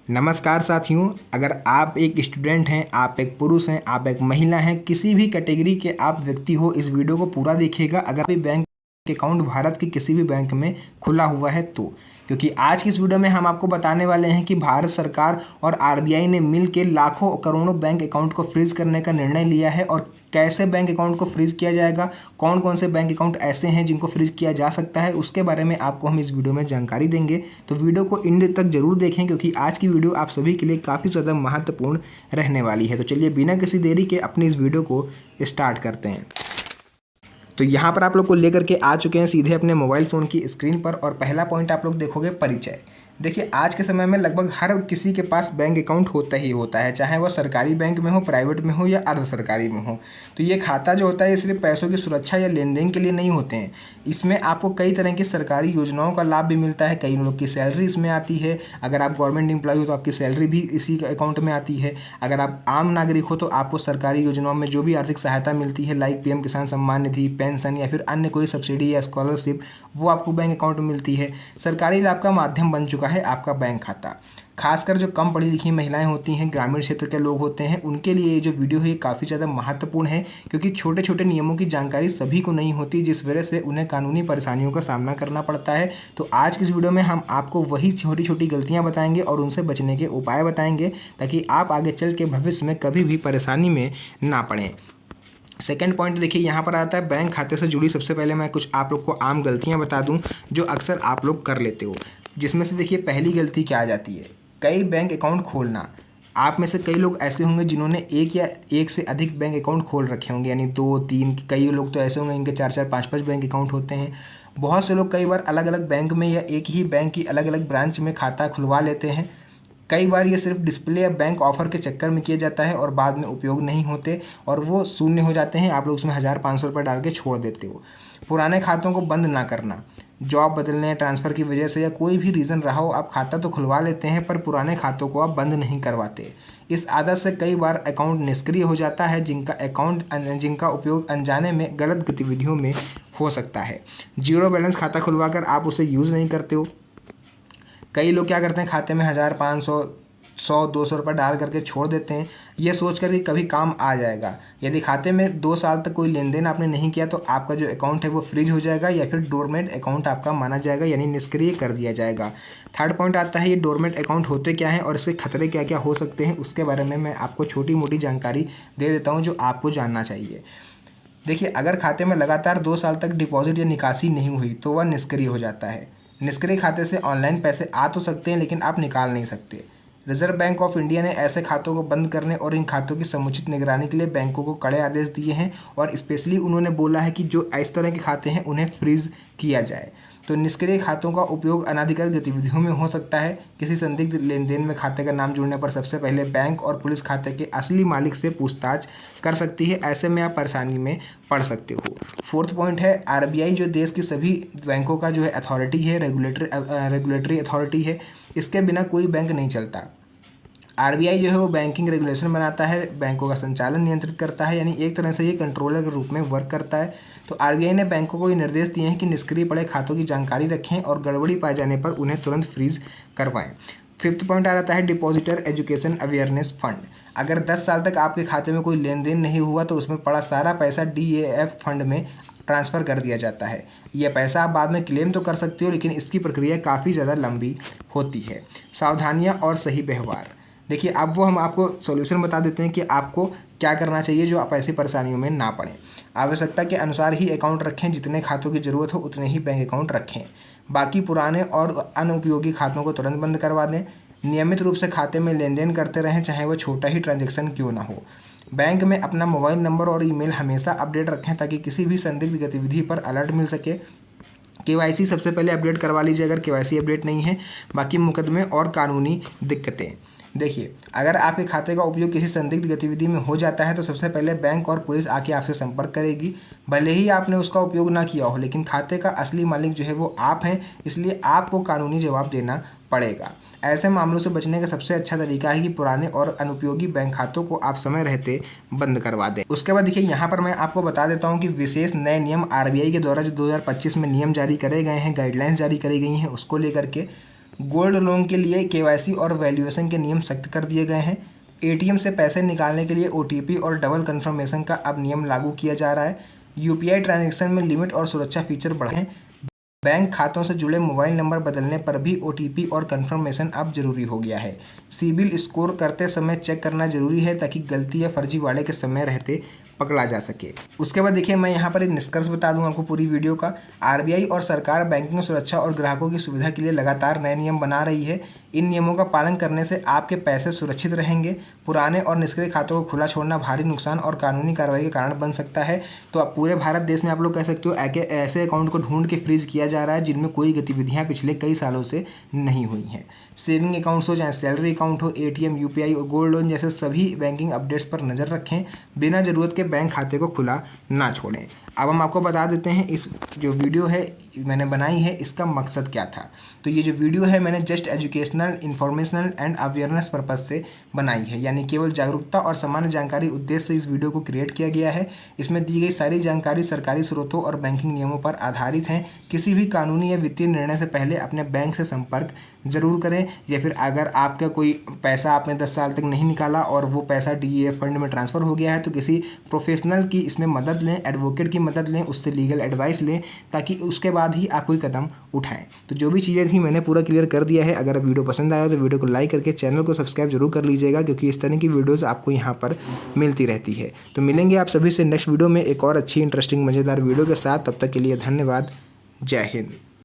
नमस्कार साथियों, अगर आप एक स्टूडेंट हैं, आप एक पुरुष हैं, आप एक महिला हैं, किसी भी कैटेगरी के आप व्यक्ति हो, इस वीडियो को पूरा देखिएगा। अगर भी बैंक अकाउंट भारत के किसी भी बैंक में खुला हुआ है तो, क्योंकि आज की इस वीडियो में हम आपको बताने वाले हैं कि भारत सरकार और आरबीआई ने मिल के लाखों करोड़ों बैंक अकाउंट को फ्रीज करने का निर्णय लिया है और कैसे बैंक अकाउंट को फ्रीज किया जाएगा, कौन कौन से बैंक अकाउंट ऐसे हैं जिनको फ्रीज किया जा सकता है, उसके बारे में आपको हम इस वीडियो में जानकारी देंगे। तो वीडियो को एंड तक जरूर देखें क्योंकि आज की वीडियो आप सभी के लिए काफ़ी ज़्यादा महत्वपूर्ण रहने वाली है। तो चलिए बिना किसी देरी के अपनी इस वीडियो को स्टार्ट करते हैं। तो यहाँ पर आप लोग को लेकर के आ चुके हैं सीधे अपने मोबाइल फ़ोन की स्क्रीन पर और पहला पॉइंट आप लोग देखोगे परिचय। देखिए, आज के समय में लगभग हर किसी के पास बैंक अकाउंट होता ही होता है, चाहे वह सरकारी बैंक में हो, प्राइवेट में हो या अर्ध सरकारी में हो। तो ये खाता जो होता है ये सिर्फ पैसों की सुरक्षा या लेन देन के लिए नहीं होते हैं। इसमें आपको कई तरह की सरकारी योजनाओं का लाभ भी मिलता है, कई लोग की सैलरी इसमें आती है। अगर आप गवर्नमेंट एम्प्लॉय हो तो आपकी सैलरी भी इसी अकाउंट में आती है। अगर आप आम नागरिक हो तो आपको सरकारी योजनाओं में जो भी आर्थिक सहायता मिलती है, लाइक पीएम किसान सम्मान निधि, पेंशन या फिर अन्य कोई सब्सिडी या स्कॉलरशिप, वो आपको बैंक अकाउंट में मिलती है। सरकारी लाभ का माध्यम बन चुका है आपका बैंक खाता। खासकर जो कम पढ़ी लिखी महिलाएं होती हैं, ग्रामीण क्षेत्र के लोग होते हैं, उनके लिए ये जो वीडियो है ये काफ़ी ज़्यादा महत्वपूर्ण है क्योंकि छोटे छोटे नियमों की जानकारी सभी को नहीं होती, जिस वजह से उन्हें कानूनी परेशानियों का सामना करना पड़ता है। तो आज की इस वीडियो में हम आपको वही छोटी छोटी गलतियां बताएंगे और उनसे बचने के उपाय बताएंगे ताकि आप आगे चल के भविष्य में कभी भी परेशानी में ना पड़ें। सेकेंड पॉइंट देखिए, यहाँ पर आता है बैंक खाते से जुड़ी। सबसे पहले मैं कुछ आप लोग को आम गलतियाँ बता दूँ जो अक्सर आप लोग कर लेते हो, जिसमें से देखिए पहली गलती क्या आ जाती है, कई बैंक अकाउंट खोलना। आप में से कई लोग ऐसे होंगे जिन्होंने एक या एक से अधिक बैंक अकाउंट खोल रखे होंगे, यानी 2-3, कई लोग तो ऐसे होंगे इनके 4-4, 5-5 बैंक अकाउंट होते हैं। बहुत से लोग कई बार अलग अलग बैंक में या एक ही बैंक की अलग अलग ब्रांच में खाता खुलवा लेते हैं। कई बार ये सिर्फ डिस्प्ले या बैंक ऑफर के चक्कर में किया जाता है और बाद में उपयोग नहीं होते और वो शून्य हो जाते हैं। आप लोग उसमें 1000-500 रुपये डाल के छोड़ देते हो। पुराने खातों को बंद ना करना। जॉब बदलने, ट्रांसफ़र की वजह से या कोई भी रीज़न रहा हो, आप खाता तो खुलवा लेते हैं पर पुराने खातों को आप बंद नहीं करवाते। इस आदत से कई बार अकाउंट निष्क्रिय हो जाता है, जिनका उपयोग अनजाने में गलत गतिविधियों में हो सकता है। जीरो बैलेंस खाता खुलवा कर आप उसे यूज़ नहीं करते हो। कई लोग क्या करते हैं, खाते में 1000-500, 100-200 रुपये डाल करके छोड़ देते हैं, ये सोच कर कि कभी काम आ जाएगा। यदि खाते में 2 साल तक कोई लेन देन आपने नहीं किया तो आपका जो अकाउंट है वो फ्रीज हो जाएगा या फिर डोरमेंट अकाउंट आपका माना जाएगा, यानी निष्क्रिय कर दिया जाएगा। थर्ड पॉइंट आता है, ये डोरमेंट अकाउंट होते क्या हैं और इससे खतरे क्या क्या हो सकते हैं, उसके बारे में मैं आपको छोटी मोटी जानकारी दे देता हूँ जो आपको जानना चाहिए। देखिए, अगर खाते में लगातार 2 साल तक डिपॉजिट या निकासी नहीं हुई तो वह निष्क्रिय हो जाता है। निष्क्रिय खाते से ऑनलाइन पैसे आ तो सकते हैं लेकिन आप निकाल नहीं सकते। रिजर्व बैंक ऑफ इंडिया ने ऐसे खातों को बंद करने और इन खातों की समुचित निगरानी के लिए बैंकों को कड़े आदेश दिए हैं और स्पेशली उन्होंने बोला है कि जो इस तरह के खाते हैं उन्हें फ्रीज किया जाए। तो निष्क्रिय खातों का उपयोग अनाधिकृत गतिविधियों में हो सकता है। किसी संदिग्ध लेन देन में खाते का नाम जुड़ने पर सबसे पहले बैंक और पुलिस खाते के असली मालिक से पूछताछ कर सकती है। ऐसे में आप परेशानी में पड़ सकते हो। फोर्थ पॉइंट है, आरबीआई जो देश की सभी बैंकों का जो है अथॉरिटी है, रेगुलेटरी अथॉरिटी है, इसके बिना कोई बैंक नहीं चलता। आरबीआई जो है वो बैंकिंग रेगुलेशन बनाता है, बैंकों का संचालन नियंत्रित करता है, यानी एक तरह से ये कंट्रोलर के रूप में वर्क करता है। तो आरबीआई ने बैंकों को ये निर्देश दिए हैं कि निष्क्रिय पड़े खातों की जानकारी रखें और गड़बड़ी पाए जाने पर उन्हें तुरंत फ्रीज करवाएं। फिफ्थ पॉइंट आ जाता है डिपॉजिटर एजुकेशन अवेयरनेस फंड। अगर 10 साल तक आपके खाते में कोई लेन देन नहीं हुआ तो उसमें पड़ा सारा पैसा डीएएफ फंड में ट्रांसफ़र कर दिया जाता है। यह पैसा आप बाद में क्लेम तो कर सकते हो लेकिन इसकी प्रक्रिया काफ़ी ज़्यादा लंबी होती है। सावधानियाँ और सही व्यवहार। देखिए, अब वो हम आपको सॉल्यूशन बता देते हैं कि आपको क्या करना चाहिए जो आप ऐसी परेशानियों में ना पड़ें। आवश्यकता के अनुसार ही अकाउंट रखें, जितने खातों की ज़रूरत हो उतने ही बैंक अकाउंट रखें। बाकी पुराने और अनुपयोगी खातों को तुरंत बंद करवा दें। नियमित रूप से खाते में लेन देन करते रहें, चाहे वह छोटा ही ट्रांजैक्शन क्यों ना हो। बैंक में अपना मोबाइल नंबर और ईमेल हमेशा अपडेट रखें ताकि किसी भी संदिग्ध गतिविधि पर अलर्ट मिल सके। केवाईसी सबसे पहले अपडेट करवा लीजिए अगर केवाईसी अपडेट नहीं है। बाकी मुकदमे और कानूनी दिक्कतें। देखिए, अगर आपके खाते का उपयोग किसी संदिग्ध गतिविधि में हो जाता है तो सबसे पहले बैंक और पुलिस आके आपसे संपर्क करेगी। भले ही आपने उसका उपयोग ना किया हो लेकिन खाते का असली मालिक जो है वो आप हैं, इसलिए आपको कानूनी जवाब देना पड़ेगा। ऐसे मामलों से बचने का सबसे अच्छा तरीका है कि पुराने और अनुपयोगी बैंक खातों को आप समय रहते बंद करवा दें। उसके बाद देखिए, यहाँ पर मैं आपको बता देता हूँ कि विशेष नए नियम आरबीआई के द्वारा जो 2025 में नियम जारी करे गए हैं, गाइडलाइंस जारी करी गई हैं, उसको लेकर के गोल्ड लोन के लिए KYC और वैल्यूएशन के नियम सख्त कर दिए गए हैं। ATM से पैसे निकालने के लिए OTP और डबल कन्फर्मेशन का अब नियम लागू किया जा रहा है। UPI ट्रांजैक्शन में लिमिट और सुरक्षा फीचर बढ़े हैं। बैंक खातों से जुड़े मोबाइल नंबर बदलने पर भी OTP और कन्फर्मेशन अब जरूरी हो गया है। सिबिल स्कोर करते समय चेक करना जरूरी है ताकि गलती या फर्जीवाड़े के समय रहते पकड़ा जा सके। उसके बाद देखिए, मैं यहाँ पर एक निष्कर्ष बता दूं आपको पूरी वीडियो का। RBI और सरकार बैंकिंग सुरक्षा और ग्राहकों की सुविधा के लिए लगातार नए नियम बना रही है। इन नियमों का पालन करने से आपके पैसे सुरक्षित रहेंगे। पुराने और निष्क्रिय खातों को खुला छोड़ना भारी नुकसान और कानूनी कार्रवाई के कारण बन सकता है। तो आप पूरे भारत देश में आप लोग कह सकते हो ऐसे अकाउंट को ढूंढ के फ्रीज किया जा रहा है जिनमें कोई गतिविधियां पिछले कई सालों से नहीं हुई हैं। सेविंग अकाउंट्स हो चाहे सैलरी अकाउंट हो, ATM, UPI और गोल्ड लोन जैसे सभी बैंकिंग अपडेट्स पर नज़र रखें। बिना ज़रूरत के बैंक खाते को खुला ना छोड़ें। अब हम आपको बता देते हैं इस जो वीडियो है मैंने बनाई है इसका मकसद क्या था। तो ये जो वीडियो है मैंने just educational, informational and awareness purpose से बनाई है, यानी केवल जागरूकता और सामान्य जानकारी उद्देश्य से इस वीडियो को क्रिएट किया गया है। इसमें दी गई सारी जानकारी सरकारी स्रोतों और बैंकिंग नियमों पर आधारित हैं। किसी भी कानूनी या वित्तीय निर्णय से पहले अपने बैंक से संपर्क जरूर करें, या फिर अगर आपका कोई पैसा आपने 10 साल तक नहीं निकाला और वो पैसा DEF फंड में ट्रांसफ़र हो गया है तो किसी प्रोफेशनल की इसमें मदद लें, एडवोकेट की मदद लें, उससे लीगल एडवाइस लें ताकि उसके बाद ही आप कोई कदम उठाएं। तो जो भी चीज़ें थी मैंने पूरा क्लियर कर दिया है। अगर वीडियो पसंद आया तो वीडियो को लाइक करके चैनल को सब्सक्राइब जरूर कर लीजिएगा, क्योंकि इस तरह की वीडियोज़ आपको यहाँ पर मिलती रहती है। तो मिलेंगे आप सभी से नेक्स्ट वीडियो में एक और अच्छी इंटरेस्टिंग मज़ेदार वीडियो के साथ। तब तक के लिए धन्यवाद। जय हिंद।